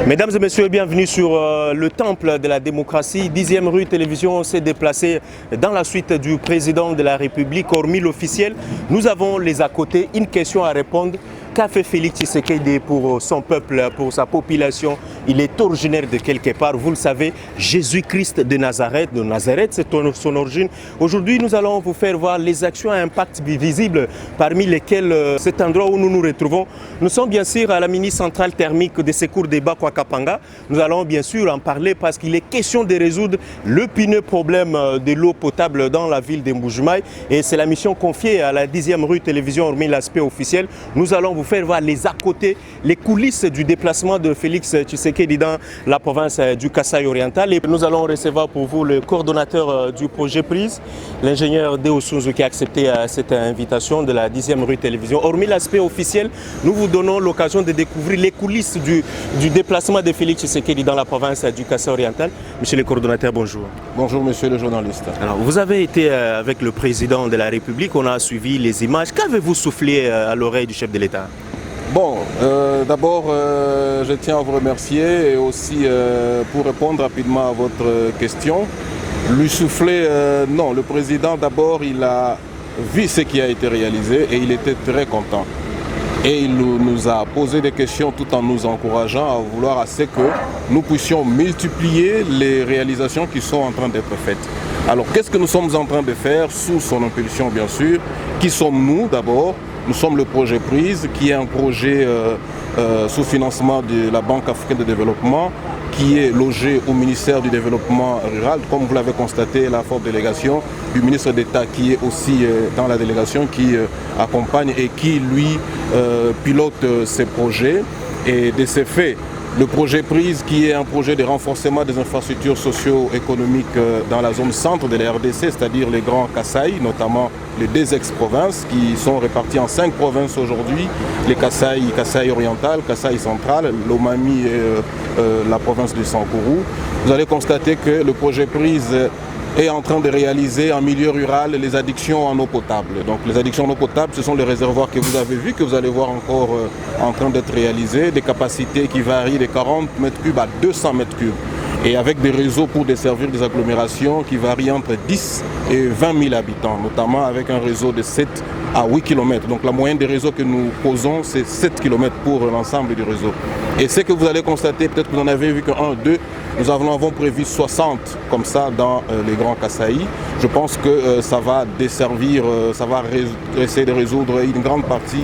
Mesdames et messieurs, bienvenue sur le temple de la démocratie. 10e rue Télévision s'est déplacée dans la suite du président de la République. Hormis l'officiel, nous avons les à côté. Une question à répondre. Qu'a fait Félix Tshisekedi pour son peuple, pour sa population? Il est originaire de quelque part. Vous le savez, Jésus-Christ de Nazareth. De Nazareth, c'est son origine. Aujourd'hui, nous allons vous faire voir les actions à impact visible, parmi lesquelles cet endroit où nous nous retrouvons. Nous sommes bien sûr à la mini-centrale thermique des secours de Bakwa-Kapanga. Nous allons bien sûr en parler parce qu'il est question de résoudre l'épineux problème de l'eau potable dans la ville de Mbuji-Mayi. Et c'est la mission confiée à la 10e rue Télévision, hormis l'aspect officiel. Nous allons vous faire voir les à côté, les coulisses du déplacement de Félix Tshisekedi dans la province du Kasaï oriental. Et nous allons recevoir pour vous le coordonnateur du projet Prise, l'ingénieur Deo Sunzu, qui a accepté cette invitation de la 10e rue Télévision. Hormis l'aspect officiel, nous vous donnons l'occasion de découvrir les coulisses du déplacement de Félix Tshisekedi dans la province du Kasaï oriental. Monsieur le coordonnateur, bonjour. Bonjour monsieur le journaliste. Alors, vous avez été avec le président de la République, on a suivi les images. Qu'avez-vous soufflé à l'oreille du chef de l'État? Bon, d'abord, je tiens à vous remercier et aussi pour répondre rapidement à votre question. Lui souffler, non, le président d'abord, il a vu ce qui a été réalisé et il était très content. Et il nous a posé des questions tout en nous encourageant à vouloir à ce que nous puissions multiplier les réalisations qui sont en train d'être faites. Alors, qu'est-ce que nous sommes en train de faire sous son impulsion, bien sûr? Qui sommes-nous d'abord? Nous sommes le projet Prise, qui est un projet sous financement de la Banque africaine de développement, qui est logé au ministère du Développement rural. Comme vous l'avez constaté, la forte délégation du ministre d'État qui est aussi dans la délégation, qui accompagne et qui, lui, pilote ces projets. Et de ces faits, le projet Prise, qui est un projet de renforcement des infrastructures socio-économiques dans la zone centre de la RDC, c'est-à-dire les grands Kasaï, notamment les deux ex-provinces qui sont réparties en 5 provinces aujourd'hui, les Kasaï oriental, Kasaï central, l'Omami et la province du Sankourou. Vous allez constater que le projet Prise est en train de réaliser en milieu rural les addictions en eau potable. Donc les addictions en eau potable, ce sont les réservoirs que vous avez vus, que vous allez voir encore en train d'être réalisés, des capacités qui varient de 40 m3 à 200 m3. Et avec des réseaux pour desservir des agglomérations qui varient entre 10 et 20 000 habitants, notamment avec un réseau de 7 à 8 km. Donc la moyenne des réseaux que nous posons, c'est 7 km pour l'ensemble du réseau. Et ce que vous allez constater, peut-être que vous en avez vu qu'un, deux, nous avons prévu 60 comme ça dans les grands Kasaï. Je pense que ça va desservir, ça va essayer de résoudre une grande partie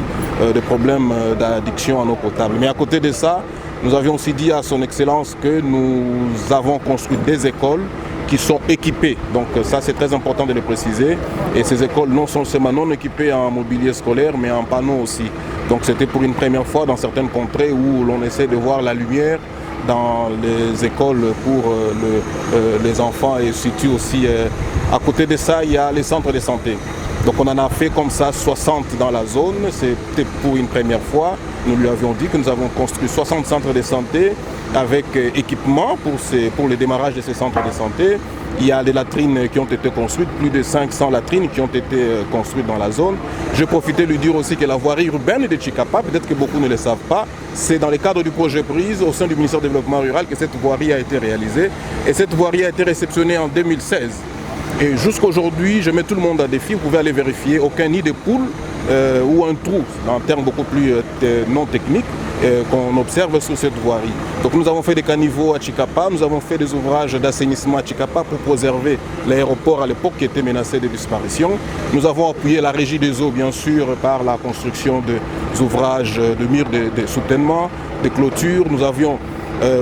des problèmes d'addiction en eau potable. Mais à côté de ça, nous avions aussi dit à son Excellence que nous avons construit des écoles qui sont équipées. Donc ça, c'est très important de le préciser. Et ces écoles non sont seulement non équipées en mobilier scolaire, mais en panneaux aussi. Donc c'était pour une première fois dans certaines contrées où l'on essaie de voir la lumière dans les écoles pour les enfants et surtout aussi à côté de ça, il y a les centres de santé. Donc on en a fait comme ça 60 dans la zone, c'était pour une première fois. Nous lui avions dit que nous avons construit 60 centres de santé avec équipement pour le démarrage de ces centres de santé. Il y a des latrines qui ont été construites, plus de 500 latrines qui ont été construites dans la zone. Je profitais de lui dire aussi que la voirie urbaine de Tshikapa, peut-être que beaucoup ne le savent pas, c'est dans le cadre du projet Prise au sein du ministère du Développement rural que cette voirie a été réalisée. Et cette voirie a été réceptionnée en 2016. Et jusqu'à aujourd'hui, je mets tout le monde à défi, vous pouvez aller vérifier, aucun nid de poule ou un trou, en termes beaucoup plus non techniques, qu'on observe sur cette voirie. Donc nous avons fait des caniveaux à Tshikapa, nous avons fait des ouvrages d'assainissement à Tshikapa pour préserver l'aéroport à l'époque qui était menacé de disparition. Nous avons appuyé la régie des eaux, bien sûr, par la construction des ouvrages de murs de soutènement, de clôtures. Nous avions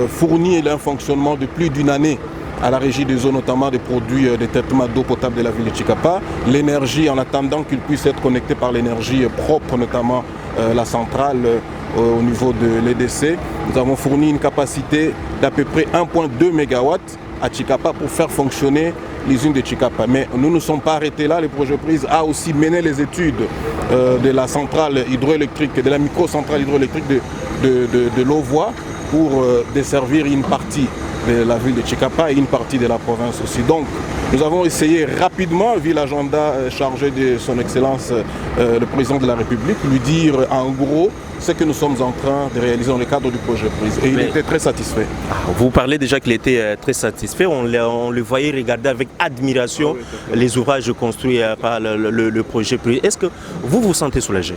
fourni un fonctionnement de plus d'une année à la régie des eaux, notamment des produits de traitement d'eau potable de la ville de Tshikapa. L'énergie, en attendant qu'il puisse être connecté par l'énergie propre, notamment la centrale au niveau de l'EDC. Nous avons fourni une capacité d'à peu près 1,2 MW à Tshikapa pour faire fonctionner l'usine de Tshikapa. Mais nous ne sommes pas arrêtés là. Le projet Prise a aussi mené les études de la centrale hydroélectrique, de la micro-centrale hydroélectrique de l'Auvois pour desservir une partie de la ville de Chikapa et une partie de la province aussi. Donc nous avons essayé rapidement, vu l'agenda chargé de son Excellence le Président de la République, lui dire en gros ce que nous sommes en train de réaliser dans le cadre du projet prise. Et il était très satisfait. Vous parlez déjà qu'il était très satisfait. On le voyait regarder avec admiration les ouvrages construits par le projet prise. Est-ce que vous vous sentez soulagé?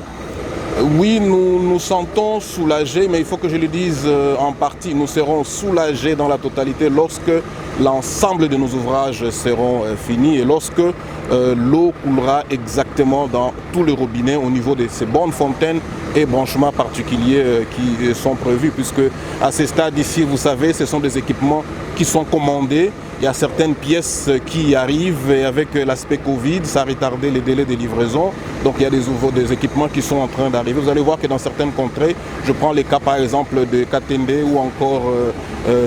Oui, nous nous sentons soulagés, mais il faut que je le dise en partie. Nous serons soulagés dans la totalité lorsque l'ensemble de nos ouvrages seront finis et lorsque l'eau coulera exactement dans tous les robinets au niveau de ces bornes fontaines et branchements particuliers qui sont prévus, puisque à ce stade ici, vous savez, ce sont des équipements qui sont commandés. Il y a certaines pièces qui arrivent et avec l'aspect Covid, ça a retardé les délais de livraison. Donc il y a des équipements qui sont en train d'arriver. Vous allez voir que dans certaines contrées, je prends les cas par exemple de Katende ou encore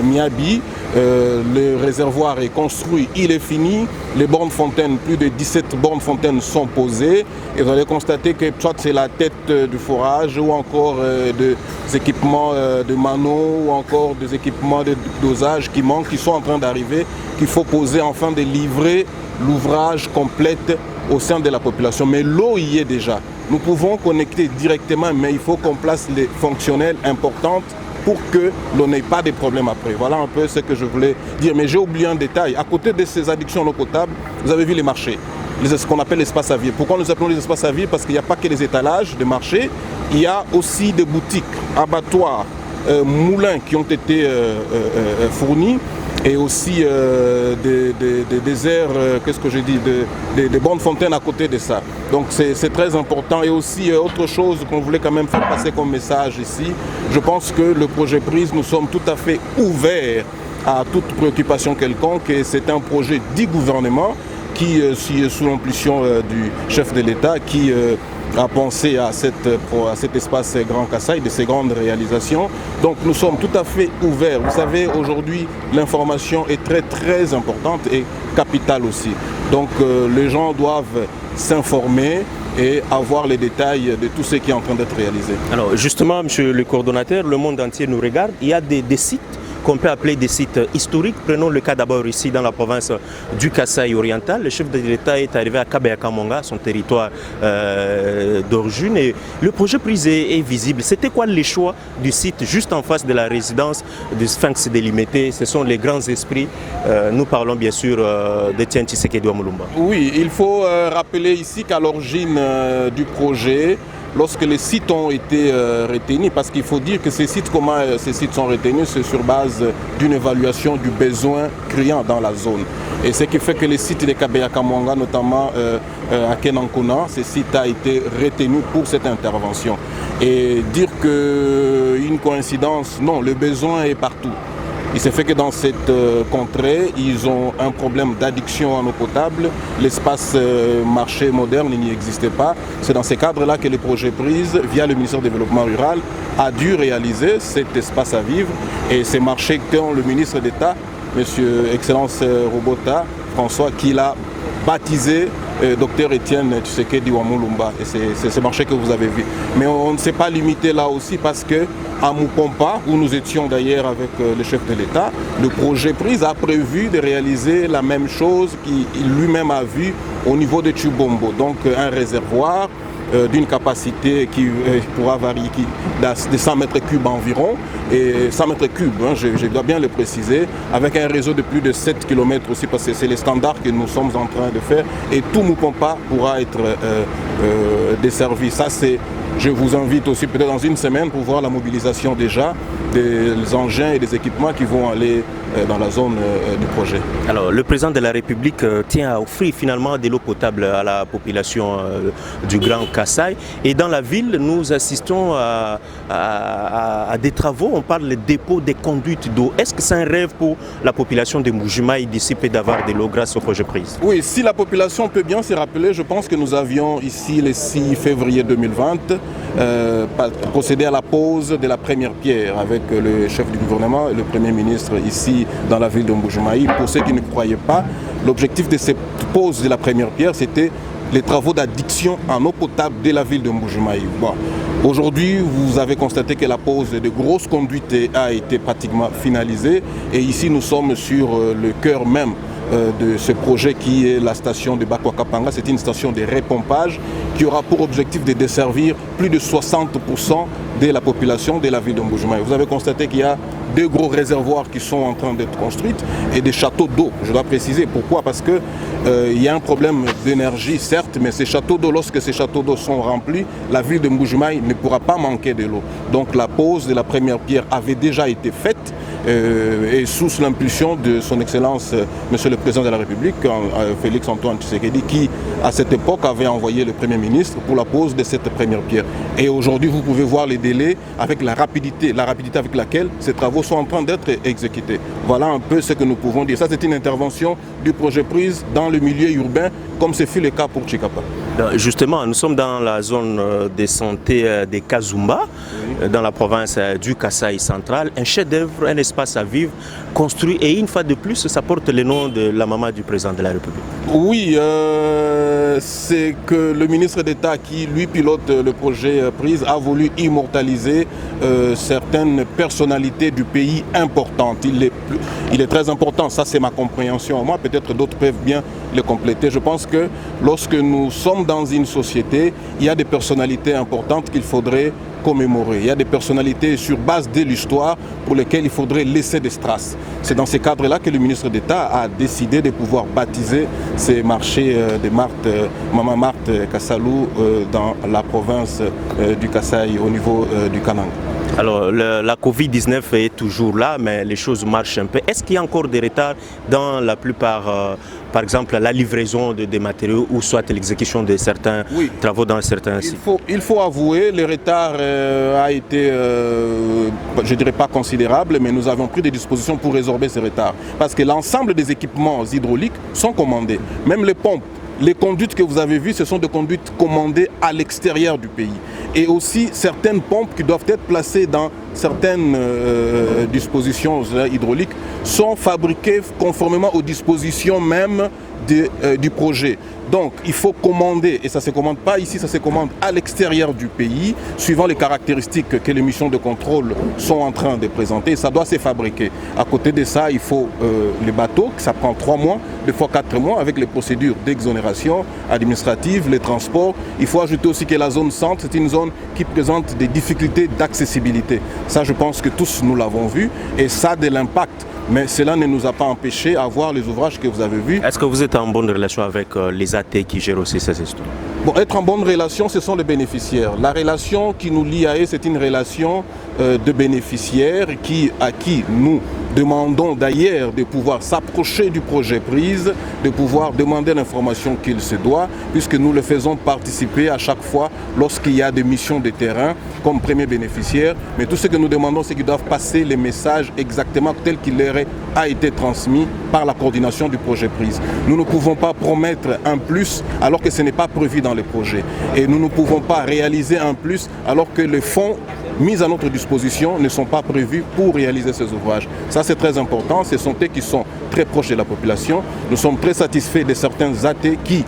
Miabi, le réservoir est construit, il est fini. Les bornes fontaines, plus de 17 bornes fontaines sont posées. Et vous allez constater que soit c'est la tête du forage ou encore des équipements de mano ou encore des équipements de dosage qui manquent, qui sont en train d'arriver, qu'il faut poser afin de livrer l'ouvrage complète au sein de la population. Mais l'eau y est déjà. Nous pouvons connecter directement, mais il faut qu'on place les fonctionnels importantes pour que l'on n'ait pas de problèmes après. Voilà un peu ce que je voulais dire. Mais j'ai oublié un détail. À côté de ces addictions en eau potable, vous avez vu les marchés, ce qu'on appelle l'espace à vivre. Pourquoi nous appelons les espaces à vivre? Parce qu'il n'y a pas que les étalages de marché, il y a aussi des boutiques, abattoirs, moulins qui ont été fournis et aussi des aires, qu'est-ce que j'ai dit, des bornes fontaines à côté de ça. Donc c'est très important. Et aussi autre chose qu'on voulait quand même faire passer comme message ici, je pense que le projet prise, nous sommes tout à fait ouverts à toute préoccupation quelconque et c'est un projet du gouvernement qui, sous l'impulsion du chef de l'État, qui a pensé à cet espace Grand Kasaï, de ces grandes réalisations. Donc nous sommes tout à fait ouverts. Vous savez, aujourd'hui, l'information est très très importante et capitale aussi. Donc les gens doivent s'informer et avoir les détails de tout ce qui est en train d'être réalisé. Alors justement, monsieur le coordonnateur, le monde entier nous regarde. Il y a des sites qu'on peut appeler des sites historiques. Prenons le cas d'abord ici dans la province du Kasaï oriental. Le chef de l'État est arrivé à Kabea-Kamonga, son territoire d'origine, et le projet prise est visible. C'était quoi les choix du site juste en face de la résidence du Sphinx délimité? Ce sont les grands esprits. Nous parlons bien sûr d'Etienne Tshisekedi Wamulumba. Oui, il faut rappeler ici qu'à l'origine du projet, lorsque les sites ont été retenus, parce qu'il faut dire que ces sites, comment ces sites sont retenus, c'est sur base d'une évaluation du besoin criant dans la zone. Et ce qui fait que les sites de Kabea-Kamonga, notamment à Kenankona, ces sites a été retenu pour cette intervention. Et dire qu'une coïncidence, non, le besoin est partout. Il s'est fait que dans cette contrée, ils ont un problème d'addiction en eau potable. L'espace marché moderne n'y existait pas. C'est dans ces cadres-là que le projet prise, via le ministère du Développement rural, a dû réaliser cet espace à vivre. Et ces marchés qu'ont le ministre d'État, Monsieur Excellence Robota, François, qui l'a baptisé Dr Etienne Tshisekedi Wamulumba. Et c'est ce marché que vous avez vu. Mais on ne s'est pas limité là aussi parce que à Mupompa, où nous étions d'ailleurs avec le chef de l'État, le projet prise a prévu de réaliser la même chose qu'il lui-même a vu au niveau de Chubombo. Donc un réservoir d'une capacité qui pourra varier de 100 mètres cubes environ, et 100 mètres cubes, hein, je dois bien le préciser, avec un réseau de plus de 7 km aussi, parce que c'est les standards que nous sommes en train de faire, et tout Mupompa pourra être desservi. Ça, je vous invite aussi peut-être dans une semaine pour voir la mobilisation déjà des engins et des équipements qui vont aller dans la zone du projet. Alors, le président de la République tient à offrir finalement de l'eau potable à la population du Grand Kasaï. Et dans la ville, nous assistons à des travaux. On parle des dépôts des conduites d'eau. Est-ce que c'est un rêve pour la population de Mbujimayi d'ici peu d'avoir de l'eau grâce au projet prise? Oui, si la population peut bien se rappeler, je pense que nous avions ici le 6 février 2020 procédé à la pose de la première pierre avec le chef du gouvernement et le Premier ministre ici dans la ville de Mbujimayi. Pour ceux qui ne croyaient pas, l'objectif de cette pose de la première pierre, c'était les travaux d'addiction en eau potable de la ville de Mbuji-Mayi. Bon. Aujourd'hui, vous avez constaté que la pose de grosses conduites a été pratiquement finalisée et ici nous sommes sur le cœur même de ce projet qui est la station de Bakwakapanga. C'est une station de repompage qui aura pour objectif de desservir plus de 60% de la population de la ville de Mbuji-Mayi. Vous avez constaté qu'il y a deux gros réservoirs qui sont en train d'être construits et des châteaux d'eau. Je dois préciser pourquoi, parce que il y a un problème d'énergie certes, mais ces châteaux d'eau, lorsque ces châteaux d'eau sont remplis, la ville de Mbuji-Mayi ne pourra pas manquer de l'eau. Donc la pose de la première pierre avait déjà été faite et sous l'impulsion de son Excellence Monsieur le Président de la République, Félix Antoine Tshisekedi, qui à cette époque avait envoyé le Premier ministre pour la pose de cette première pierre. Et aujourd'hui, vous pouvez voir les délais avec la rapidité avec laquelle ces travaux sont en train d'être exécutés. Voilà un peu ce que nous pouvons dire. Ça, c'est une intervention du projet prise dans le milieu urbain, comme ce fut le cas pour Chikapa. Justement, nous sommes dans la zone de santé des Kazumba, dans la province du Kasaï central. Un chef-d'œuvre, un espace à vivre, construit, et une fois de plus, ça porte le nom de la maman du président de la République. Oui, c'est que le ministre d'État qui, lui, pilote le projet prise, a voulu immortaliser certaines personnalités du pays importantes. Il est très important, ça c'est ma compréhension. Moi, peut-être d'autres peuvent bien le compléter. Je pense que lorsque nous sommes dans une société, il y a des personnalités importantes qu'il faudrait commémorer. Il y a des personnalités sur base de l'histoire pour lesquelles il faudrait laisser des traces. C'est dans ces cadres-là que le ministre d'État a décidé de pouvoir baptiser ces marchés de Maman Marthe Kassalou dans la province du Kasaï au niveau du Kanang. Alors, la Covid-19 est toujours là, mais les choses marchent un peu. Est-ce qu'il y a encore des retards dans la plupart, par exemple, la livraison des matériaux ou soit l'exécution de certains travaux dans certains sites? Il faut avouer, le retard a été, je ne dirais pas considérable, mais nous avons pris des dispositions pour résorber ces retards. Parce que l'ensemble des équipements hydrauliques sont commandés, même les pompes. Les conduites que vous avez vues, ce sont des conduites commandées à l'extérieur du pays. Et aussi certaines pompes qui doivent être placées dans certaines dispositions hydrauliques sont fabriquées conformément aux dispositions même du projet. Donc il faut commander, et ça ne se commande pas ici, ça se commande à l'extérieur du pays, suivant les caractéristiques que les missions de contrôle sont en train de présenter, ça doit se fabriquer. À côté de ça, il faut les bateaux, ça prend 3 mois, 2 fois 4 mois, avec les procédures d'exonération administrative, les transports. Il faut ajouter aussi que la zone centre, c'est une zone qui présente des difficultés d'accessibilité. Ça, je pense que tous nous l'avons vu, et ça a de l'impact. Mais cela ne nous a pas empêché à voir les ouvrages que vous avez vus. Est-ce que vous êtes en bonne relation avec les AT qui gèrent aussi ces histoires? Bon, être en bonne relation, ce sont les bénéficiaires. La relation qui nous lie à eux, c'est une relation de bénéficiaires à qui nous demandons d'ailleurs de pouvoir s'approcher du projet prise, de pouvoir demander l'information qu'il se doit, puisque nous le faisons participer à chaque fois lorsqu'il y a des missions de terrain comme premier bénéficiaire. Mais tout ce que nous demandons, c'est qu'ils doivent passer les messages exactement tels qu'il leur a été transmis par la coordination du projet prise. Nous ne pouvons pas promettre un plus alors que ce n'est pas prévu dans le projet. Et nous ne pouvons pas réaliser un plus alors que les fonds mis à notre disposition ne sont pas prévus pour réaliser ces ouvrages. Ça, c'est très important. Ce sont eux qui sont très proches de la population. Nous sommes très satisfaits de certains AT qui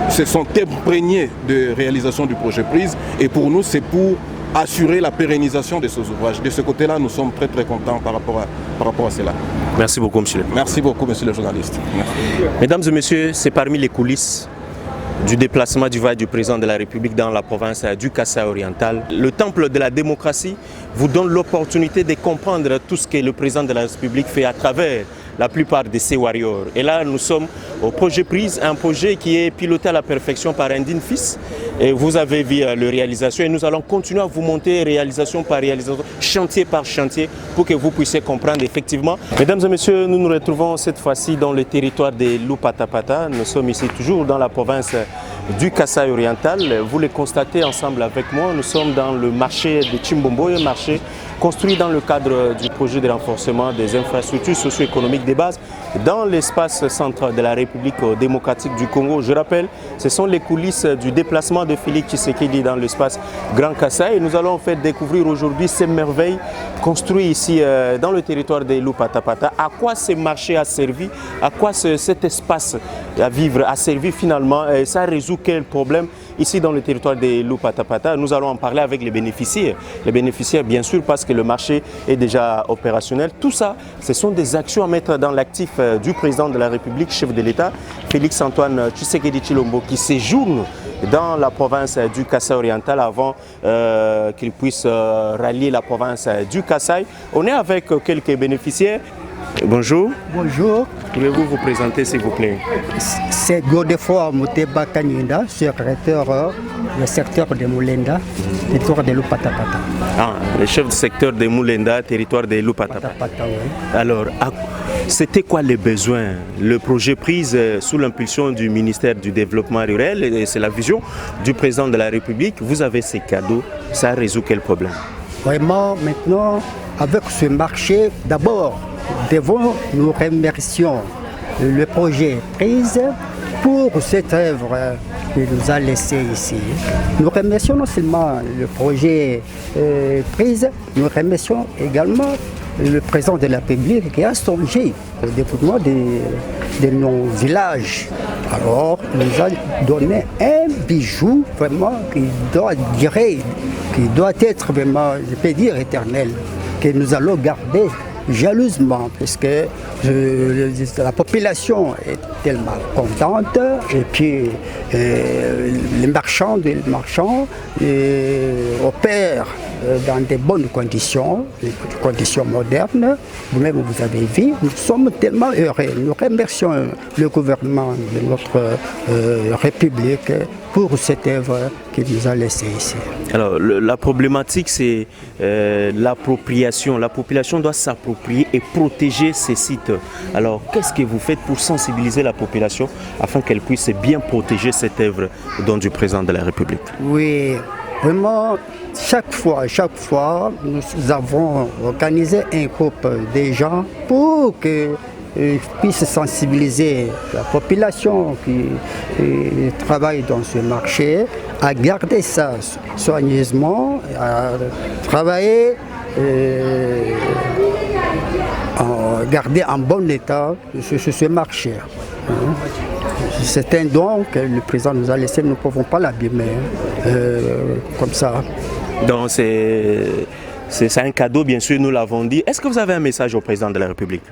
se sont imprégnés de réalisation du projet prise. Et pour nous, c'est pour assurer la pérennisation de ces ouvrages. De ce côté-là, nous sommes très très contents par rapport à cela. Merci beaucoup, monsieur. Merci beaucoup, monsieur le journaliste. Merci. Mesdames et messieurs, c'est parmi les coulisses du déplacement du voyage du président de la République dans la province du Kasaï oriental. Le temple de la démocratie vous donne l'opportunité de comprendre tout ce que le président de la République fait à travers la plupart de ces warriors. Et là, nous sommes au projet prise, un projet qui est piloté à la perfection par un digne fils. Et vous avez vu la réalisation et nous allons continuer à vous monter réalisation par réalisation, chantier par chantier, pour que vous puissiez comprendre effectivement. Mesdames et messieurs, nous nous retrouvons cette fois-ci dans le territoire de Lupatapata. Nous sommes ici toujours dans la province du Kasaï oriental. Vous le constatez ensemble avec moi, nous sommes dans le marché de Chimbombo, un marché construit dans le cadre du projet de renforcement des infrastructures socio-économiques de base dans l'espace central de la République démocratique du Congo. Je rappelle, ce sont les coulisses du déplacement de Félix Tshisekedi dans l'espace Grand Kasaï. Et nous allons en fait découvrir aujourd'hui ces merveilles construites ici dans le territoire de Lupatapata. À quoi ce marché a servi, à quoi cet espace à vivre a servi finalement. Et ça résout quel problème ici dans le territoire de Loup-Patapata? Nous allons en parler avec les bénéficiaires. Les bénéficiaires, bien sûr, parce que le marché est déjà opérationnel. Tout ça, ce sont des actions à mettre dans l'actif du président de la République, chef de l'État, Félix-Antoine Tshisekedi Tshilombo, qui séjourne dans la province du Kasaï oriental avant qu'il puisse rallier la province du Kasaï. On est avec quelques bénéficiaires. Bonjour. Bonjour. Pouvez-vous vous présenter, s'il vous plaît? C'est Godefroy Muteba Kanyinda, secrétaire du secteur de Moulenda, territoire de Loup-Patapata. Ah, le chef du secteur de Moulenda, territoire de Loup-Patapata. Oui. Alors, c'était quoi les besoins? Le projet prise sous l'impulsion du ministère du Développement rural, et c'est la vision du président de la République. Vous avez ces cadeaux, ça résout quel problème? Vraiment, maintenant, avec ce marché, d'abord, devant nous remercions le projet prise pour cette œuvre qu'il nous a laissée ici. Nous remercions non seulement le projet prise, nous remercions également le président de la République qui a songé au développement de nos villages. Alors, il nous a donné un bijou vraiment qui doit être vraiment, je peux dire, éternel, que nous allons garder jalousement, parce que la population est tellement contente, et puis les marchands opèrent dans de bonnes conditions, des conditions modernes. Vous-même, vous avez vu, nous sommes tellement heureux. Nous remercions le gouvernement de notre République pour cette œuvre qu'il nous a laissée ici. Alors, la problématique, c'est l'appropriation. La population doit s'approprier et protéger ces sites. Alors, qu'est-ce que vous faites pour sensibiliser la population afin qu'elle puisse bien protéger cette œuvre don du président de la République? Oui, vraiment, chaque fois, nous avons organisé un groupe de gens pour que puisse sensibiliser la population qui travaille dans ce marché à garder ça soigneusement, à travailler, à garder en bon état ce marché. C'est un don que le président nous a laissé, nous ne pouvons pas l'abîmer comme ça. Donc c'est un cadeau, bien sûr, nous l'avons dit. Est-ce que vous avez un message au président de la République?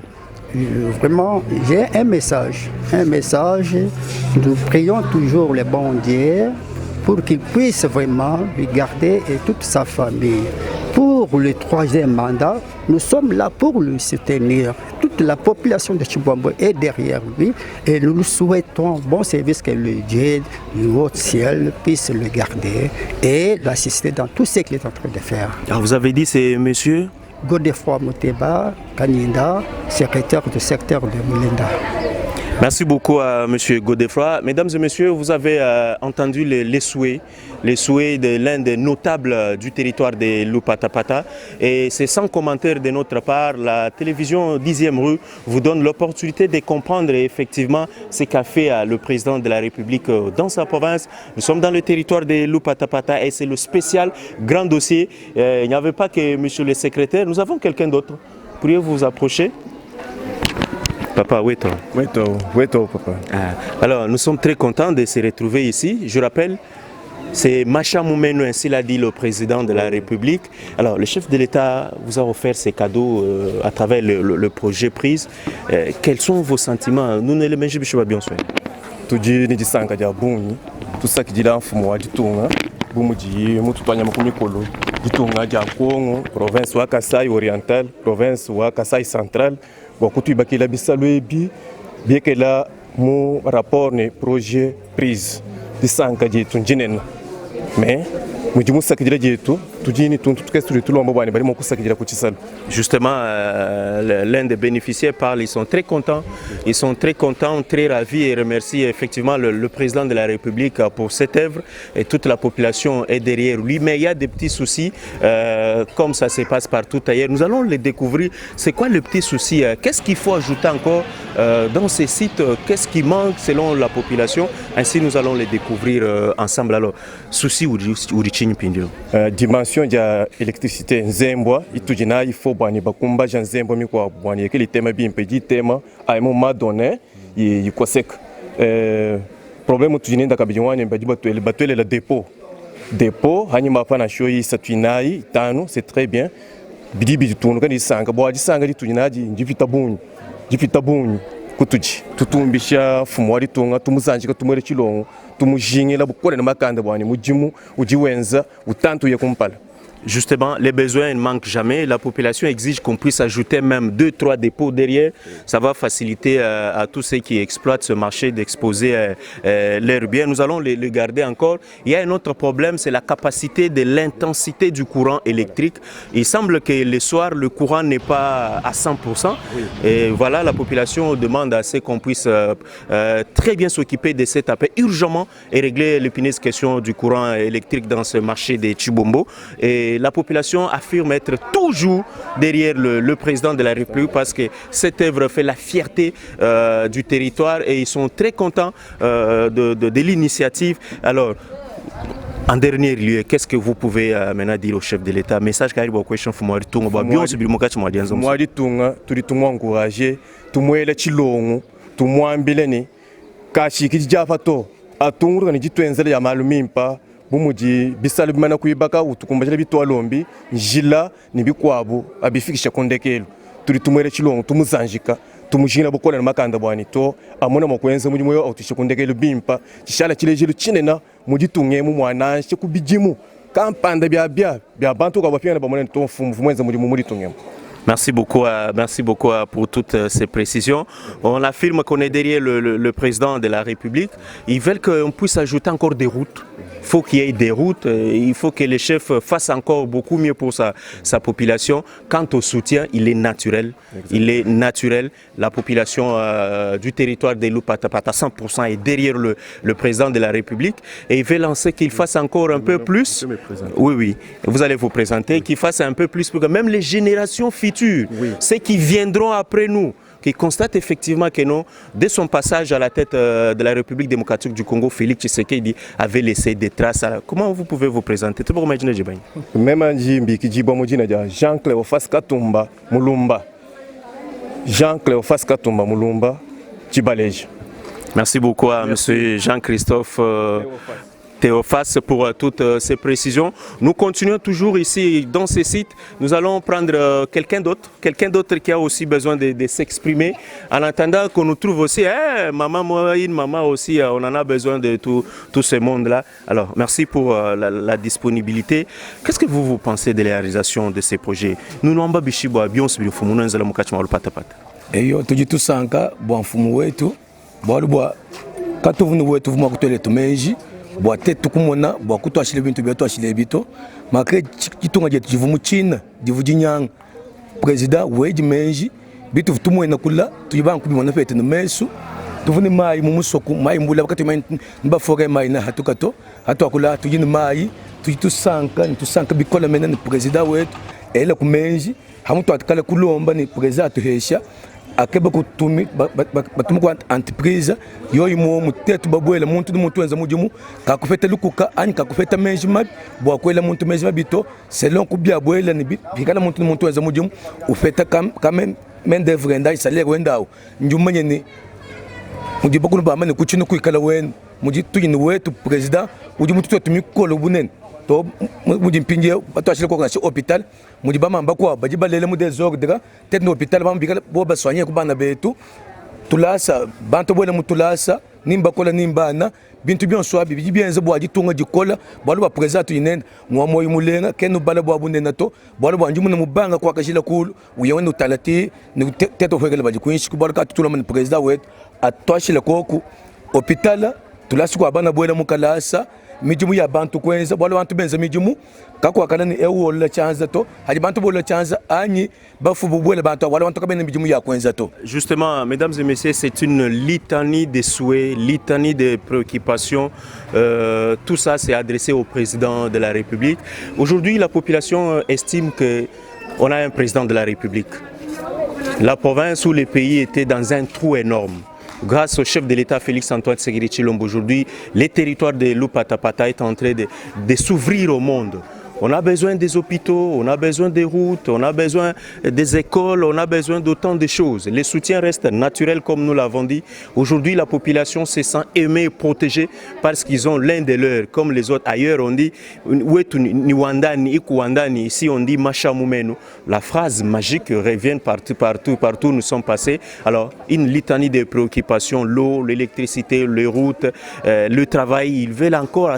Vraiment, j'ai un message. Nous prions toujours le bon Dieu pour qu'il puisse vraiment lui garder et toute sa famille. Pour le troisième mandat, nous sommes là pour le soutenir. Toute la population de Chibougamau est derrière lui et nous lui souhaitons bon service, que le Dieu du haut ciel puisse le garder et l'assister dans tout ce qu'il est en train de faire. Alors vous avez dit c'est monsieur Godefroy Muteba Kanyinda, secrétaire du secteur de Moulenda. Merci beaucoup à M. Godefroy. Mesdames et messieurs, vous avez entendu les souhaits de l'un des notables du territoire de Loup-Patapata. Et c'est sans commentaire de notre part. La télévision 10e rue vous donne l'opportunité de comprendre effectivement ce qu'a fait le président de la République dans sa province. Nous sommes dans le territoire de Loup-Patapata et c'est le spécial grand dossier. Il n'y avait pas que M. le secrétaire. Nous avons quelqu'un d'autre. Pourriez-vous vous approcher? Papa, où est-on? Papa. Alors, nous sommes très contents de se retrouver ici. Je rappelle, c'est Macha Moumeno, ainsi l'a dit le président de la République. Alors, le chef de l'État vous a offert ces cadeaux à travers le projet prise. Quels sont vos sentiments? Nous ne les menons pas bien sûr. Tout ça qui dit là, province wa Kasaï oriental, province wa Kasaï central. Beaucoup de bisaloebi, bien que là, mon rapport n'est projet prise de sankaji tunjinen. Mais, nous disons ça qui dit tout, justement, l'un des bénéficiaires parle, ils sont très contents, très ravis et remercient effectivement le président de la République pour cette œuvre et toute la population est derrière lui. Mais il y a des petits soucis, comme ça se passe partout ailleurs. Nous allons les découvrir. C'est quoi le petit souci? Qu'est-ce qu'il faut ajouter encore dans ces sites? Qu'est-ce qui manque selon la population? Ainsi, nous allons les découvrir ensemble. Alors, souci ou dimension de l'électricité nzembo itujina il faut bani bakumba nzembo mi kwa bani que le thème bien petit thème à un moment donné il quoi sec problème tu n'es d'akabijwani batwele la dépôt hanyuma pana shoyi satwinai tano c'est très bien bidi tunu kandi sanga bo ajisanga litunyinaji ngifita bunyu kutuji tutumbisha fumu wali tunga tumuzanjika tumwere chilongo tumujingela bukole na makanda bwani mujimu ujiwenza utantu yekumpala. Justement, les besoins ne manquent jamais. La population exige qu'on puisse ajouter même 2-3 dépôts derrière. Ça va faciliter à tous ceux qui exploitent ce marché d'exposer leurs biens. Nous allons le garder encore. Il y a un autre problème, c'est la capacité de l'intensité du courant électrique. Il semble que le soir, le courant n'est pas à 100%. Et voilà, la population demande à ce qu'on puisse très bien s'occuper de cet appel urgemment et régler l'épineuse question du courant électrique dans ce marché des Chibombo. Et la population affirme être toujours derrière le président de la République parce que cette œuvre fait la fierté du territoire et ils sont très contents de l'initiative. Alors, en dernier lieu, qu'est-ce que vous pouvez maintenant dire au chef de l'État? Message qui arrive aux questions pour moi, encourager, tout moi le chilongo, tout moi ambileni, kashi ki jafato, atungu ni jitwenzele ya malumimpa. Bumuji bisala bimana kuyibaka utukumbajira bitwalombi njila nibikwabo abifikisha kondekelo turi tumwere chilongo tumuzanjika tumujina bukola na makanda bwani to amuna mukwenze muji moyo autisha kondekelo bimpa chishala chilejelo chinena mujitunge mu mwananshi kubijimu kampanda bya bantu ka bafiyana bamone to mfumwenze muji muri tungemo. Merci beaucoup pour toutes ces précisions. On affirme qu'on est derrière le président de la République. Ils veulent qu'on puisse ajouter encore des routes. Il faut qu'il y ait des routes. Il faut que les chefs fassent encore beaucoup mieux pour sa population. Quant au soutien, il est naturel. Il est naturel. La population du territoire de Lupatapata, 100% est derrière le président de la République. Et il veut lancer qu'il fasse encore un peu plus. Oui. Vous allez vous présenter. Qu'il fasse un peu plus pour que même les générations futures, ceux qui viendront après nous, qui constatent effectivement que non, dès son passage à la tête de la République démocratique du Congo, Félix Tshisekedi avait laissé des traces. Comment vous pouvez vous présenter? Même Jean-Cléophas Katumba Mulumba. Jean-Cléophas Katumba Mulumba, Tchibalège. Merci beaucoup à M. Jean-Christophe Théophas pour toutes ces précisions. Nous continuons toujours ici dans ces sites. Nous allons prendre quelqu'un d'autre qui a aussi besoin de s'exprimer. En attendant qu'on nous trouve aussi, maman aussi, on en a besoin de tout ce monde-là. Alors, merci pour la disponibilité. Qu'est-ce que vous pensez de la réalisation de ces projets? Nous n'avons pas bien boate tukumona bokuto ashile bintu byato ashile bito makre kitunga je jivumu china jivujinyang president weji menji bitu tumwe na kula tuyibanku bimona fete no mesu tuvuni mai mumusoku mai mbula bakati mai mbafore mai na hatukato hatu akula tujini mai tusanka bikola mena ni president wetu ela kumenji hamuto atkala kulomba ni president tuhesha akeba kutumi batumu kwa entreprise yoyi mu mutetu babwela muntu wenza mujimu kakufeta lukuka ani kakufeta management bwa kwela muntu management bito selon kubya bwela ni bikala muntu wenza mujimu ufeta kame mende vrenda salaire wendao njumanye ni mujibu kuno bamane kuchino kuikala wen mujitu ni wetu president ujimu tutumi kolo bunen to mujimpinje batwashile ko kasi hospital mujibama mbakwa bajibalele mu desordre tete no hospital bambikala bo baswanye ku bana betu tulasa bantu bwele mutulasa nimba kola nimbana bintu byonso abi biyenze bwa gitunga gikola balo ba president inenda ngwamo yimulenga kenu bala bwa bunena to balo bwa njumu mubanga kwa kashila kulu uyewena utalati ni teto hwegela bajikwinshi ku balo ka tutula mun president wet atwashile koku hospital tulasa kwa bana bwele mukalasa mijumu ya bantu kwenza bwala bantu benza mijumu kako akana ni ewola chanza to haji bantu bola chanza ani bafu bubwele bantu wala bantu kabene mijumu ya kwenza to. Justement, mesdames et messieurs, c'est une litanie de souhaits, litanie de préoccupations. Tout ça c'est adressé au président de la République. Aujourd'hui, la population estime qu'on a un président de la République. La province ou le pays était dans un trou énorme. Grâce au chef de l'État Félix Antoine Tshisekedi Tshilombo, aujourd'hui, les territoires de Lupatapata est en train de s'ouvrir au monde. On a besoin des hôpitaux, on a besoin des routes, on a besoin des écoles, on a besoin d'autant de choses. Les soutiens restent naturels comme nous l'avons dit. Aujourd'hui, la population se sent aimée et protégée parce qu'ils ont l'un des leurs. Comme les autres ailleurs, on dit ici on dit Machamumenu. La phrase magique revient partout où nous sommes passés. Alors, une litanie de préoccupations, l'eau, l'électricité, les routes, le travail. Ils veulent encore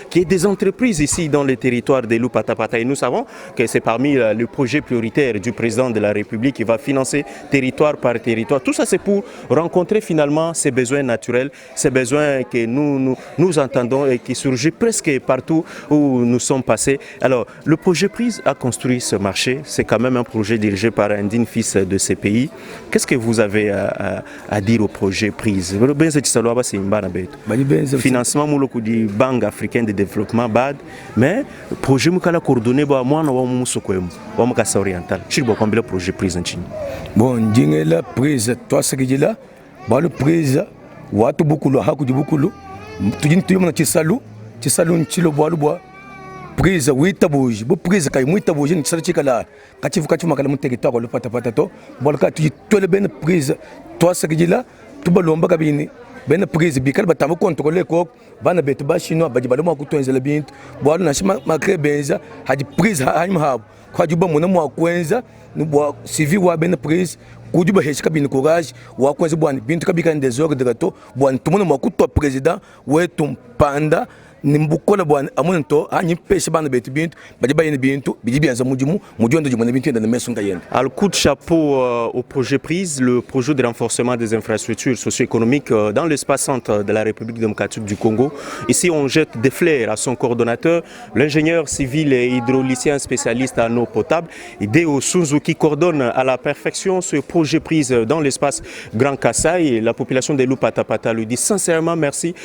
qu'il y ait des entreprises ici dans les territoires de Loup-Patapata. Et nous savons que c'est parmi les projets prioritaires du président de la République qui va financer territoire par territoire. Tout ça, c'est pour rencontrer finalement ces besoins naturels, ces besoins que nous entendons et qui surgissent presque partout où nous sommes passés. Alors, le projet Prise a construit ce marché. C'est quand même un projet dirigé par un digne fils de ces pays. Qu'est-ce que vous avez à dire au projet Prise? Financement du Banque africaine de développement BAD, mais le projet est coordonné par moi et oriental. Combien de projets Prise en Chine? Bon, la prise, toi, ce que je dis là, le prise, watu bukulu, haku di bukulu, tu na chisalu, nchilo bois. Prise, oui, tabouji, bo prise, kay muy tabouji, ni sarchi kala, kachifu makala mu territoire le patapata to, bolka tu le ben prise, toi ce que je dis là, tu balomba kabini. Ben prise bikal batamo contrôler ko bana betu ba chinois ba dibalo ma kutonzela bintu bo na shima makre benza hadi prise haim hab kwa juba mona mo kwenza no bo civil wa ben prise kujuba heshika bin courage wa kwenza bo bintu kabika ndezog de to bo tumona mo kuto president wetu panda nimbukola bwana amuntu anyi peshe bana betu bintu badiba yene bintu bidibianza mujumu mujondo jumana bintu ndana mesunga yenda. Alors coup de chapeau au projet Prise, le projet de renforcement des infrastructures socio-économiques dans l'espace centre de la République démocratique du Congo. Ici on jette des fleurs à son coordonnateur, l'ingénieur civil et hydraulicien spécialiste en eau potable, Hideo Sunzu, qui coordonne à la perfection ce projet Prise dans l'espace Grand Kassai. Et la population de Loup-Patapata lui dit sincèrement merci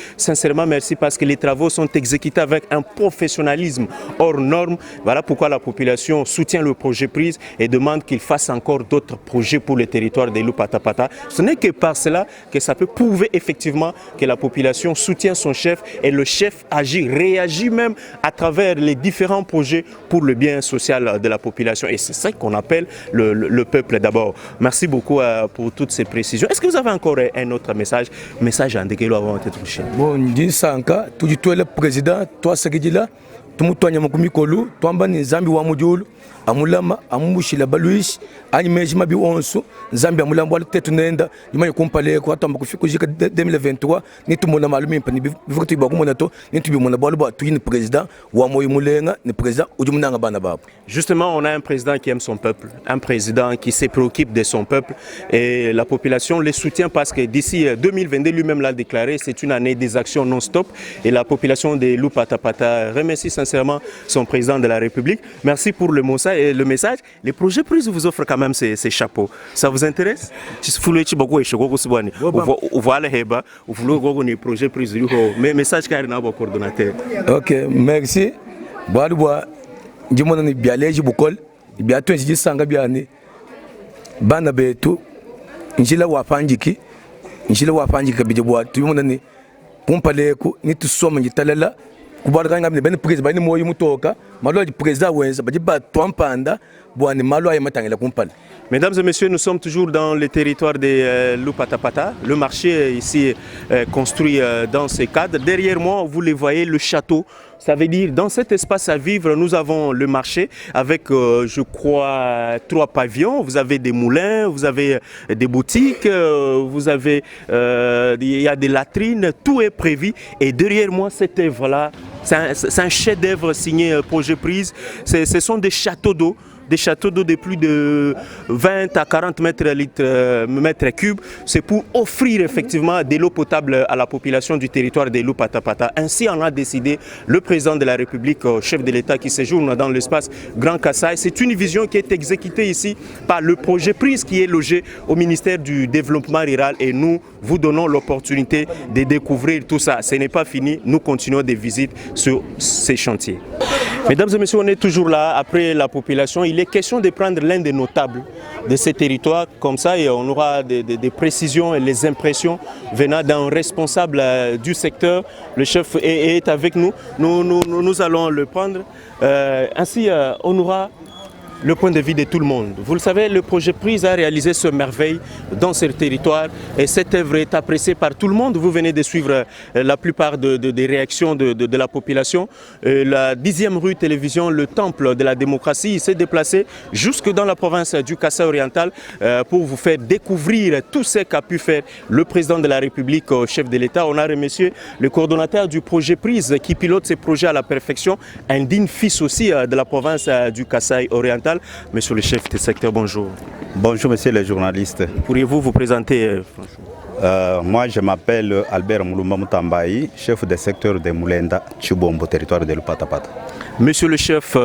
parce que les travaux sont exécutés avec un professionnalisme hors norme. Voilà pourquoi la population soutient le projet Prise et demande qu'il fasse encore d'autres projets pour le territoire de Loup-Patapata. Ce n'est que par cela que ça peut prouver effectivement que la population soutient son chef et le chef agit, réagit même à travers les différents projets pour le bien social de la population. Et c'est ça qu'on appelle le peuple d'abord. Merci beaucoup pour toutes ces précisions. Est-ce que vous avez encore un autre message à indiquer avant de toucher? Bon, Sanka, tout le président, toi, ce que dit là, tout le monde a mis Kolu, toi, Zambi wa Mujulu, Amulama, Amushila Baluish, Animejima Bionso, Zambia Mulamba, Tetunenda, du mal compalé, quoi, tant que 2023, ni tout le monde a malumé, ni Vivotu Bagumonato, ni tout le monde a balba, tout le président, ou Amoy Moulenga, le président, ou du Munanga Banabab. Justement, on a un président qui aime son peuple, un président qui se préoccupe de son peuple et la population les soutient parce que d'ici 2022, lui-même l'a déclaré, c'est une année des actions non-stop et la population de Loup-Patapata remercie sincèrement son président de la République. Merci pour le message. Les projets Prise vous offrent quand même ces chapeaux. Ça vous intéresse? Mais message carrément au coordonnateur. Ok, merci. Bois, dis-moi ni bialeji bukol, biato nji sanga biani. Bana betu, njila wapanjiki kabije bois, tu mon ni pompaleko ni tu soma njitalala. Kubaranga ben prise bani moyo mutoka malo di président wenza badi ba twampanda bwani malo ay matangela kumpala. Mesdames et messieurs, nous sommes toujours dans le territoire de Loup-Patapata. Le marché ici construit dans ces cadres. Derrière moi, vous les voyez, le château. Ça veut dire, dans cet espace à vivre, nous avons le marché avec, je crois, 3 pavillons. Vous avez des moulins, vous avez des boutiques, vous avez, il y a des latrines, tout est prévu. Et derrière moi, cette œuvre-là, c'est un chef-d'œuvre signé Projet Prise. Ce sont des châteaux d'eau. Des châteaux d'eau de plus de 20 à 40 mètres cubes. C'est pour offrir effectivement de l'eau potable à la population du territoire de Loup-Patapata. Ainsi en a décidé le président de la République, chef de l'État qui séjourne dans l'espace Grand Kassai. C'est une vision qui est exécutée ici par le projet Prise qui est logé au ministère du Développement rural et nous vous donnons l'opportunité de découvrir tout ça. Ce n'est pas fini, nous continuons des visites sur ces chantiers. Mesdames et messieurs, on est toujours là après la population. Il est question de prendre l'un des notables de ces territoires comme ça et on aura des précisions et les impressions venant d'un responsable du secteur. Le chef est avec nous. Nous allons le prendre. Ainsi, on aura le point de vue de tout le monde. Vous le savez, le projet Prise a réalisé ce merveille dans ce territoire et cette œuvre est appréciée par tout le monde. Vous venez de suivre la plupart des réactions de la population. La 10e rue Télévision, le temple de la démocratie, s'est déplacé jusque dans la province du Kasaï oriental pour vous faire découvrir tout ce qu'a pu faire le président de la République, chef de l'État. On a remercié le coordonnateur du projet Prise qui pilote ces projets à la perfection, un digne fils aussi de la province du Kasaï oriental. Monsieur le chef de secteur, bonjour. Bonjour monsieur le journaliste. Pourriez-vous vous présenter Moi je m'appelle Albert Moulumba Moutambaï, chef de secteur de Moulenda, Tchibombo, territoire de Lupatapata. Monsieur le chef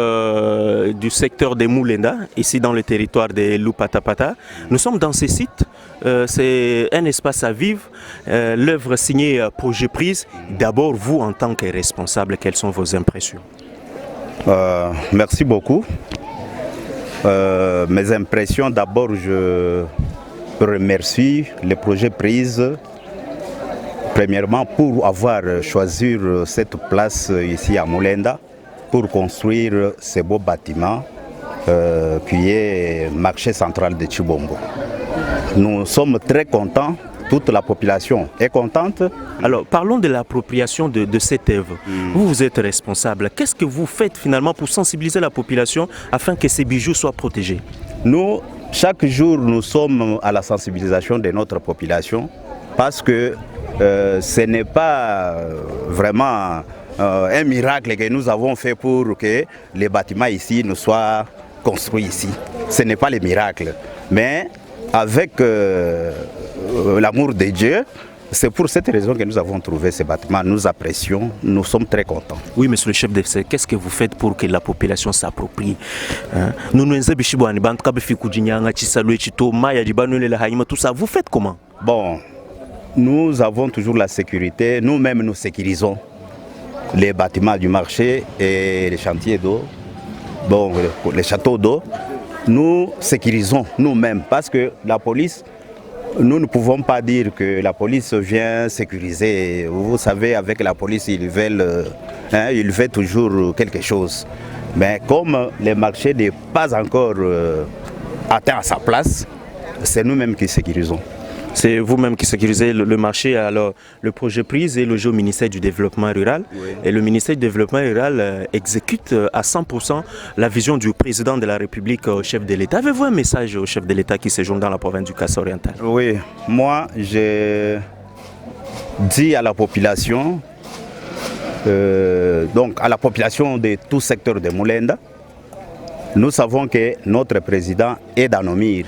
du secteur de Moulenda, ici dans le territoire de Lupatapata, nous sommes dans ce site. C'est un espace à vivre. L'œuvre signée Projet Prise. D'abord, vous en tant que responsable, quelles sont vos impressions? Merci beaucoup. Mes impressions, d'abord je remercie le projet Prise, premièrement pour avoir choisi cette place ici à Moulenda pour construire ce beau bâtiment qui est le marché central de Tchibombo. Nous sommes très contents, toute la population est contente. Alors parlons de l'appropriation de cette œuvre. Vous êtes responsable. Qu'est-ce que vous faites finalement pour sensibiliser la population afin que ces bijoux soient protégés? Nous, chaque jour, nous sommes à la sensibilisation de notre population parce que ce n'est pas vraiment un miracle que nous avons fait pour que les bâtiments ici ne soient construits ici. Ce n'est pas le miracle. Mais avec l'amour de Dieu, c'est pour cette raison que nous avons trouvé ce bâtiment. Nous apprécions, nous sommes très contents. Oui, monsieur le chef de secteur, qu'est-ce que vous faites pour que la population s'approprie? Tout ça, vous faites comment? Bon, nous avons toujours la sécurité. Nous-mêmes, nous sécurisons les bâtiments du marché et les chantiers d'eau, bon, les châteaux d'eau. Nous sécurisons nous-mêmes parce que la police, nous ne pouvons pas dire que la police vient sécuriser. Vous savez, avec la police, ils veulent toujours quelque chose. Mais comme le marché n'est pas encore atteint à sa place, c'est nous-mêmes qui sécurisons. C'est vous-même qui sécurisez le marché. Alors, le projet Prise est logé au ministère du Développement rural. Oui. Et le ministère du Développement rural exécute à 100% la vision du président de la République au chef de l'État. Avez-vous un message au chef de l'État qui séjourne dans la province du Kasaï oriental? Oui, moi, je dis à la population, donc à la population de tout secteur de Moulenda, nous savons que notre président est dans nos mires.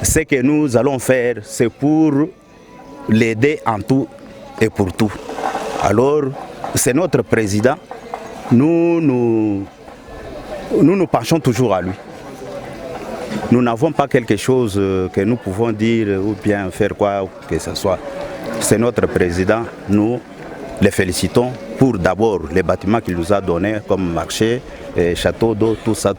Ce que nous allons faire, c'est pour l'aider en tout et pour tout. Alors, c'est notre président. Nous penchons toujours à lui. Nous n'avons pas quelque chose que nous pouvons dire ou bien faire quoi que ce soit. C'est notre président. Nous les félicitons pour d'abord les bâtiments qu'il nous a donnés comme marché, château d'eau, tout ça,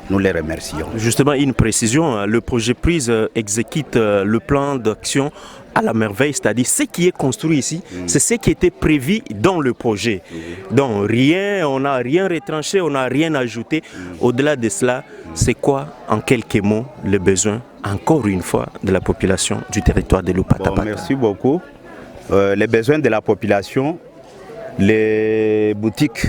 nous les remercions. Justement, une précision, le projet Prise exécute le plan d'action à la merveille, c'est-à-dire ce qui est construit ici, c'est ce qui était prévu dans le projet. Donc on n'a rien retranché, on n'a rien ajouté. Au-delà de cela, c'est quoi, en quelques mots, le besoin, encore une fois, de la population du territoire de Lupatapata? Bon, merci beaucoup. Les besoins de la population, les boutiques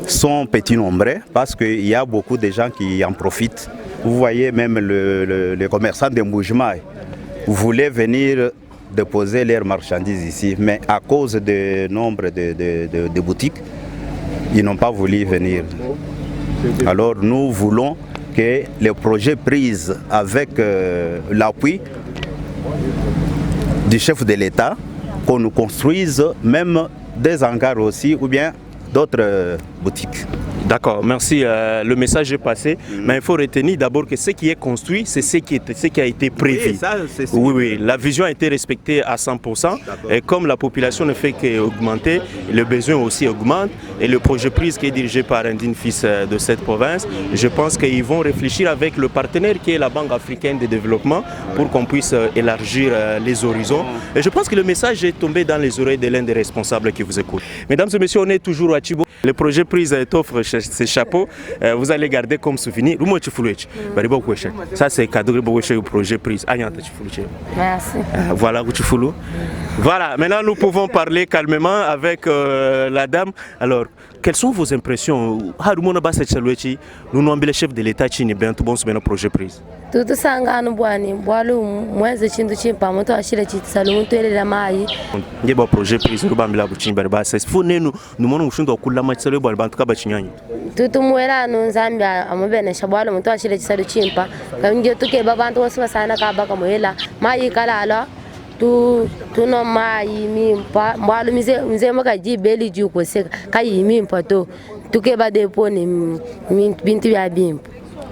sont petits nombreux parce qu'il y a beaucoup de gens qui en profitent. Vous voyez même les commerçants de Mboujmaï voulaient venir déposer leurs marchandises ici, mais à cause du nombre de boutiques, ils n'ont pas voulu venir. Alors nous voulons que les projets Prise avec l'appui du chef de l'État, qu'on nous construise même des hangars aussi ou bien d'autres boutiques. D'accord, merci. Le message est passé. Mais il faut retenir d'abord que ce qui est construit, c'est ce qui a été prévu. Oui, la vision a été respectée à 100%. Et comme la population ne fait qu'augmenter, le besoin aussi augmente. Et le projet prise qui est dirigé par un digne fils de cette province, je pense qu'ils vont réfléchir avec le partenaire qui est la Banque africaine de développement pour qu'on puisse élargir les horizons. Et je pense que le message est tombé dans les oreilles de l'un des responsables qui vous écoute. Mesdames et messieurs, on est toujours à Tchibo. Le projet prise t'offre ces chapeaux. Vous allez garder comme souvenir. Ça, c'est cadeau du projet prise. Merci. Voilà, voilà, maintenant nous pouvons parler calmement avec la dame. Alors, quelles sont vos impressions? Nous sommes le chef de l'État qui est bien tout bon sur le projet prise. Tout ça, moi, je suis pas moi, je suis salon, tu es la maille. Il y a un projet prise, nous sommes là pour Chimba. C'est fou, nous nous sommes tous là, match le bal, en tout cas, Bachignan. Tout moi là, nous Zambia, à mon ben, Chabal, mon toi, je suis salon Chimpa. Quand je te baba, toi, ça, ça n'a pas comme maille, kala. Tu no maille, mimpa. Moi, le musée m'a dit belly du conseil, kayi mimpa to. Tu que va déposer, bintu ya bimp.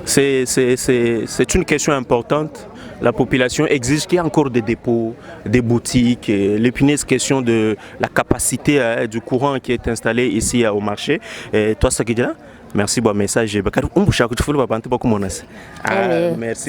C'est une question importante. La population exige qu'il y ait encore des dépôts, des boutiques, l'épineuse question de la capacité du courant qui est installé ici au marché. Et toi, ça qui dit là? Merci pour le message. Merci.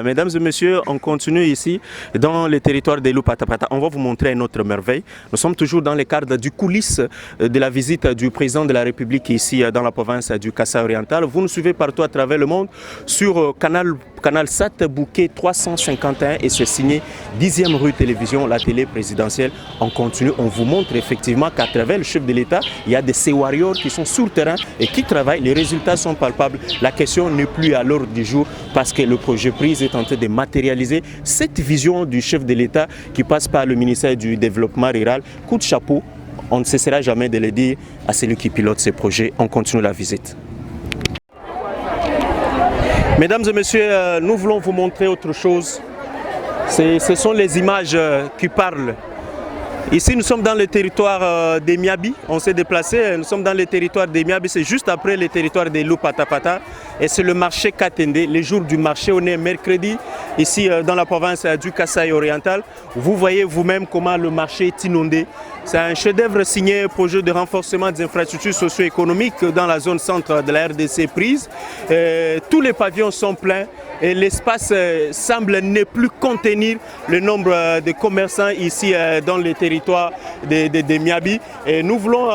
Mesdames et messieurs, on continue ici dans le territoire de Lupatapata. On va vous montrer une autre merveille. Nous sommes toujours dans le cadre du coulisses de la visite du président de la République ici dans la province du Kasaï oriental. Vous nous suivez partout à travers le monde sur Canal 7 Bouquet 351 et c'est signé 10e rue télévision, la télé présidentielle. On continue, on vous montre effectivement qu'à travers le chef de l'État, il y a des C-Warriors qui sont sur le terrain et qui travaillent. Les résultats sont palpables. La question n'est plus à l'ordre du jour parce que le projet prise est en train de matérialiser cette vision du chef de l'État qui passe par le ministère du Développement rural. Coup de chapeau, on ne cessera jamais de le dire à celui qui pilote ces projets. On continue la visite. Mesdames et messieurs, nous voulons vous montrer autre chose. Ce sont les images qui parlent. Ici, nous sommes dans le territoire des Miabi. On s'est déplacé, nous sommes dans le territoire des Miabi. C'est juste après le territoire des Lupatapata. Et c'est le marché Katende. Les jours du marché, on est mercredi, ici dans la province du Kasaï oriental. Vous voyez vous-même comment le marché est inondé. C'est un chef-d'œuvre signé projet de renforcement des infrastructures socio-économiques dans la zone centre de la RDC prise. Tous les pavillons sont pleins et l'espace semble ne plus contenir le nombre de commerçants ici dans le territoire des Miabi. Et nous voulons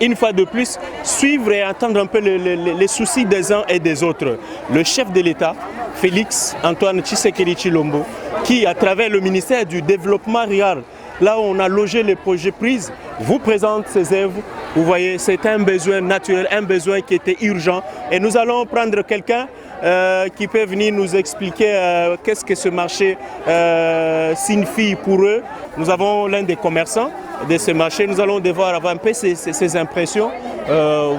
une fois de plus suivre et entendre un peu les soucis des uns et des autres. Le chef de l'État, Félix Antoine Tshisekedi Tshilombo, qui à travers le ministère du Développement rural, là où on a logé les projets prises, vous présente ces œuvres. Vous voyez, c'est un besoin naturel, un besoin qui était urgent. Et nous allons prendre quelqu'un qui peut venir nous expliquer qu'est-ce que ce marché signifie pour eux. Nous avons l'un des commerçants de ce marché. Nous allons devoir avoir un peu ces impressions.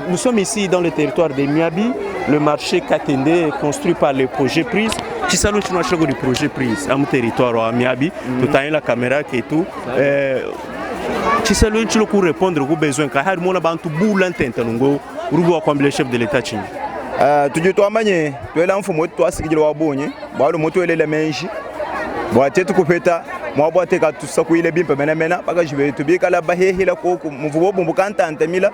Nous sommes ici dans le territoire des Miabi, le marché Katende construit par les projets prises. Qui salut tu du projet prise à mon territoire à Miabi, tout à la caméra qui est tout. Qui salut tu le coup répondre aux besoins car har mona bantu boulantenta ngo urugo comme le chef de l'État chini. Tu dis toi manier, tu es là en fumo toi ce qui doit bonner, bah le moto est les menji. Bah tu coupeta, moi bah tu tout ça qu'il est bien peu mena parce que je vais te bien qu'à la bahé la coco, mon fumo bon bukanta antamila,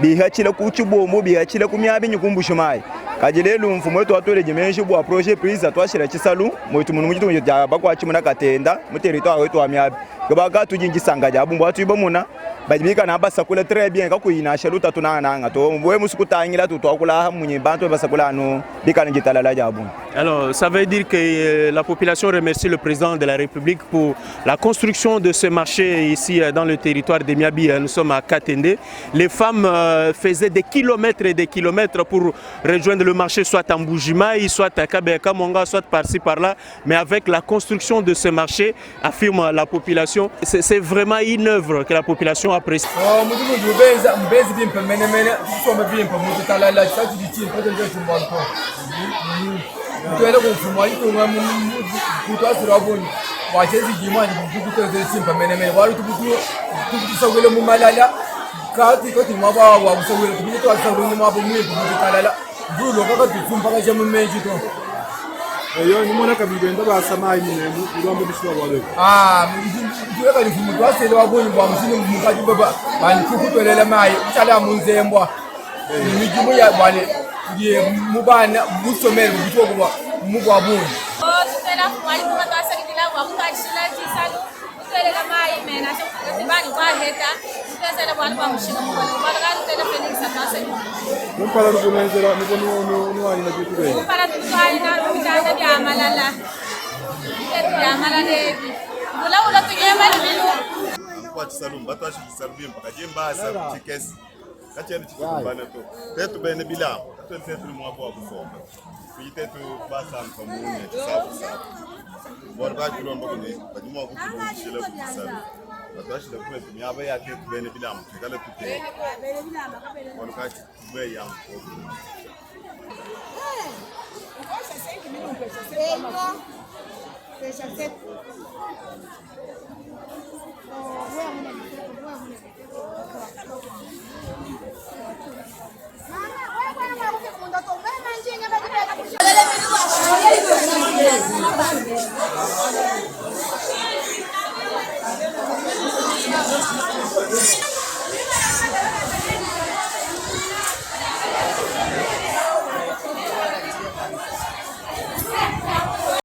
bihachi la kuchu bomo bihachi la kumia bi nyukumbushimai. Kajile lu mfumo wetu watu lejemenshi bwa projet prise atwashira chisalu mwetu munumujitu ya bakwa chimuna katenda mu territoire wetu wa Miabi gabaka tujingisanga jabu mbwatu ibomuna bajibika na basakula très bien kakuyina shaluta tunanga to mwe musukutangila tutwakula munye bantu basakula no bikana gitalala jabu. Alors ça veut dire que la population remercie le président de la République pour la construction de ce marché ici dans le territoire de Miabi. Nous sommes à Katende. Les femmes faisaient des kilomètres et des kilomètres pour rejoindre le marché, soit à Mbujimaï, soit à Kabeka Monga, soit par-ci par-là. Mais avec la construction de ce marché, affirme la population, c'est vraiment une œuvre que la population apprécie. kati kati maba wa kusawira kubito to asawira maba mwe kukalala dulo kaka tifumpa ka jamu menji to yo ni mona kabiro ndo basamayi ni urombo bishwa wale ndiwe ka difumu to asele wabonye bwa musini mukaji baba bani kukutolela mai utala munzembwa ni mijumu ya bale ndiye mubana musomere kubito kuba mugwabuni tutela kumali kuma twasakitila kwa kutashila chisalu tutelela mai mena tibani kwa heta tutesela bwana kwa mushika mubana kwa tutela Felix atase mumpala rukunenzera nuko wani na kitu gani mumpala tutwali na bitanda bya malala bya malala ula tunyema ni kwa chisalu batwashi chisalu mpaka jemba sa chikesi kacheni chikumbana to tetu bene bila tetu mwako wa kusoma kuitetu basa mkamuni chisabu sa bora ba kirombo kuni badimo kutubishile kuchisalu batwashi da kwetu nyaba ya tetu bene bila mtikala tuke bora ka tube ya Mama,